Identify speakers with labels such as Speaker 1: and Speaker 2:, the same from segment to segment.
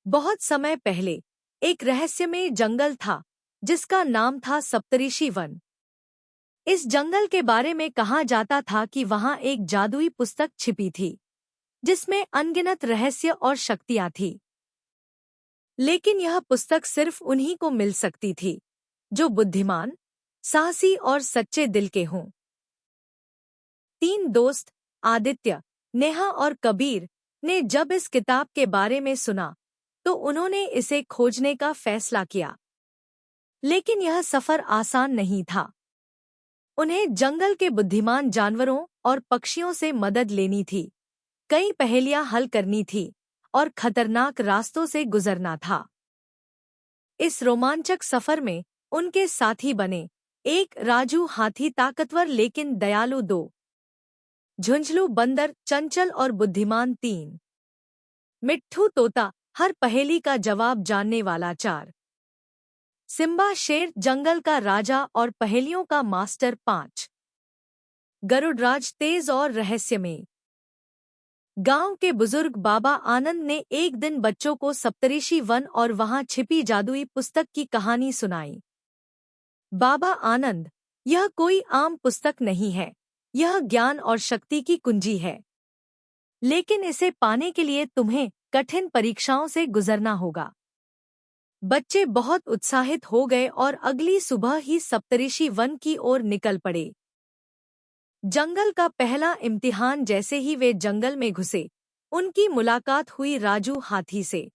Speaker 1: बहुत समय पहले एक रहस्यमय जंगल था जिसका नाम था सप्तऋषि वन। इस जंगल के बारे में कहा जाता था कि वहां एक जादुई पुस्तक छिपी थी जिसमें अनगिनत रहस्य और शक्तियां थी। लेकिन यह पुस्तक सिर्फ उन्हीं को मिल सकती थी जो बुद्धिमान, साहसी और सच्चे दिल के हों। तीन दोस्त आदित्य, नेहा और कबीर ने जब इस किताब के बारे में सुना तो उन्होंने इसे खोजने का फैसला किया। लेकिन यह सफर आसान नहीं था। उन्हें जंगल के बुद्धिमान जानवरों और पक्षियों से मदद लेनी थी, कई पहेलियां हल करनी थी और खतरनाक रास्तों से गुजरना था। इस रोमांचक सफर में उनके साथी बने एक राजू हाथी, ताकतवर लेकिन दयालु दो, झुंझलू बंदर चंचल और बुद्धिमान तीन, मिट्ठू तोता हर पहेली का जवाब जानने वाला चार, सिम्बा शेर जंगल का राजा और पहेलियों का मास्टर पांच, गरुड़राज तेज और रहस्यमय। गांव के बुजुर्ग बाबा आनंद ने एक दिन बच्चों को सप्तऋषि वन और वहां छिपी जादुई पुस्तक की कहानी सुनाई। बाबा आनंद, यह कोई आम पुस्तक नहीं है, यह ज्ञान और शक्ति की कुंजी है। लेकिन इसे पाने के लिए तुम्हें कठिन परीक्षाओं से गुजरना होगा। बच्चे बहुत उत्साहित हो गए और अगली सुबह ही सप्तऋषि वन की ओर निकल पड़े। जंगल का पहला इम्तिहान जैसे ही वे जंगल में घुसे, उनकी मुलाकात हुई राजू हाथी से।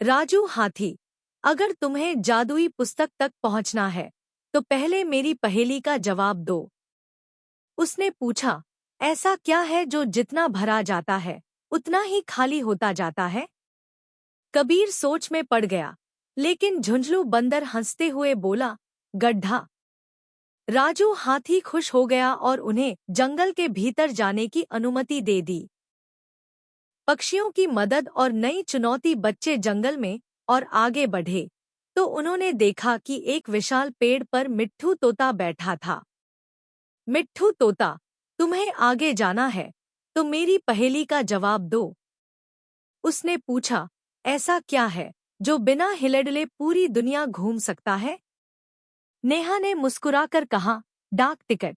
Speaker 1: राजू हाथी, अगर तुम्हें जादुई पुस्तक तक पहुंचना है तो पहले मेरी पहेली का जवाब दो। उसने पूछा, ऐसा क्या है जो जितना भरा जाता है उतना ही खाली होता जाता है? कबीर सोच में पड़ गया, लेकिन झुंझलू बंदर हंसते हुए बोला, गड्ढा। राजू हाथी खुश हो गया और उन्हें जंगल के भीतर जाने की अनुमति दे दी। पक्षियों की मदद और नई चुनौती, बच्चे जंगल में और आगे बढ़े तो उन्होंने देखा कि एक विशाल पेड़ पर मिट्ठू तोता बैठा था। मिट्ठू तोता, तुम्हें आगे जाना है तो मेरी पहेली का जवाब दो। उसने पूछा, ऐसा क्या है जो बिना हिलडले पूरी दुनिया घूम सकता है? नेहा ने मुस्कुराकर कहा, डाक टिकट।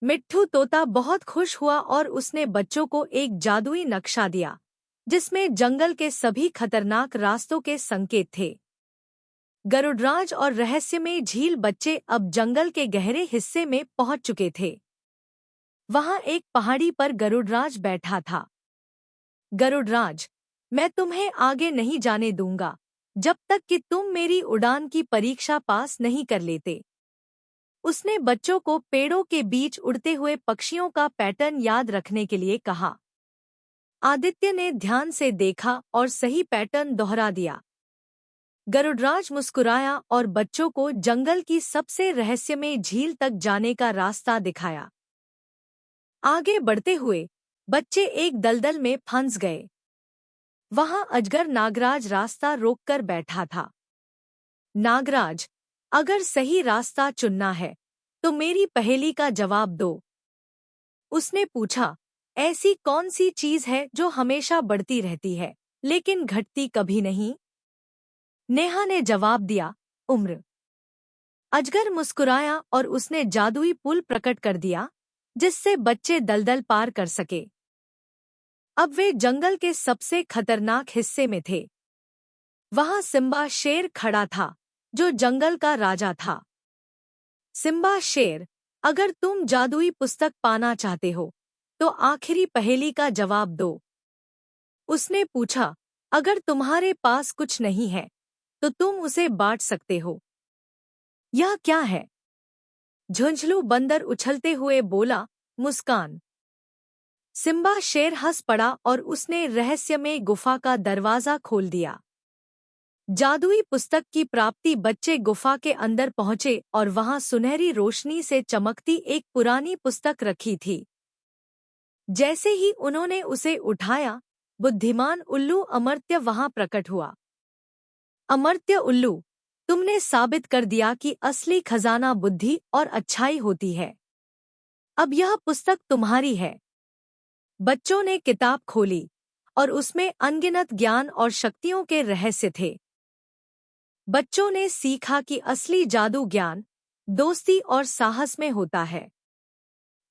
Speaker 1: मिट्ठू तोता बहुत खुश हुआ और उसने बच्चों को एक जादुई नक्शा दिया जिसमें जंगल के सभी खतरनाक रास्तों के संकेत थे। गरुड़राज और रहस्यमय झील, बच्चे अब जंगल के गहरे हिस्से में पहुंच चुके थे। वहां एक पहाड़ी पर गरुड़राज बैठा था। गरुड़राज, मैं तुम्हें आगे नहीं जाने दूंगा जब तक कि तुम मेरी उड़ान की परीक्षा पास नहीं कर लेते। उसने बच्चों को पेड़ों के बीच उड़ते हुए पक्षियों का पैटर्न याद रखने के लिए कहा। आदित्य ने ध्यान से देखा और सही पैटर्न दोहरा दिया। गरुड़राज मुस्कुराया और बच्चों को जंगल की सबसे रहस्यमय झील तक जाने का रास्ता दिखाया। आगे बढ़ते हुए बच्चे एक दलदल में फंस गए। वहां अजगर नागराज रास्ता रोककर बैठा था। नागराज, अगर सही रास्ता चुनना है तो मेरी पहेली का जवाब दो। उसने पूछा, ऐसी कौन सी चीज है जो हमेशा बढ़ती रहती है लेकिन घटती कभी नहीं? नेहा ने जवाब दिया, उम्र। अजगर मुस्कुराया और उसने जादुई पुल प्रकट कर दिया जिससे बच्चे दलदल पार कर सके। अब वे जंगल के सबसे खतरनाक हिस्से में थे। वहां सिम्बा शेर खड़ा था जो जंगल का राजा था। सिम्बा शेर, अगर तुम जादुई पुस्तक पाना चाहते हो तो आखिरी पहेली का जवाब दो। उसने पूछा, अगर तुम्हारे पास कुछ नहीं है तो तुम उसे बांट सकते हो। यह क्या है? झुंझलू बंदर उछलते हुए बोला, मुस्कान। सिम्बा शेर हंस पड़ा और उसने रहस्यमय गुफा का दरवाजा खोल दिया। जादुई पुस्तक की प्राप्ति, बच्चे गुफा के अंदर पहुंचे और वहां सुनहरी रोशनी से चमकती एक पुरानी पुस्तक रखी थी। जैसे ही उन्होंने उसे उठाया, बुद्धिमान उल्लू अमर्त्य वहां प्रकट हुआ। अमर्त्य उल्लू, तुमने साबित कर दिया कि असली खजाना बुद्धि और अच्छाई होती है। अब यह पुस्तक तुम्हारी है। बच्चों ने किताब खोली और उसमें अनगिनत ज्ञान और शक्तियों के रहस्य थे। बच्चों ने सीखा कि असली जादू ज्ञान, दोस्ती और साहस में होता है।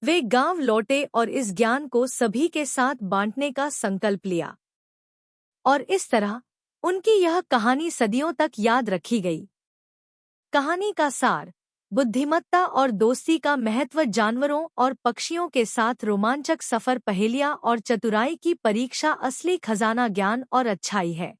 Speaker 1: वे गांव लौटे और इस ज्ञान को सभी के साथ बांटने का संकल्प लिया। और इस तरह उनकी यह कहानी सदियों तक याद रखी गई। कहानी का सार: बुद्धिमत्ता और दोस्ती का महत्व, जानवरों और पक्षियों के साथ रोमांचक सफर, पहेलियां और चतुराई की परीक्षा, असली खजाना ज्ञान और अच्छाई है।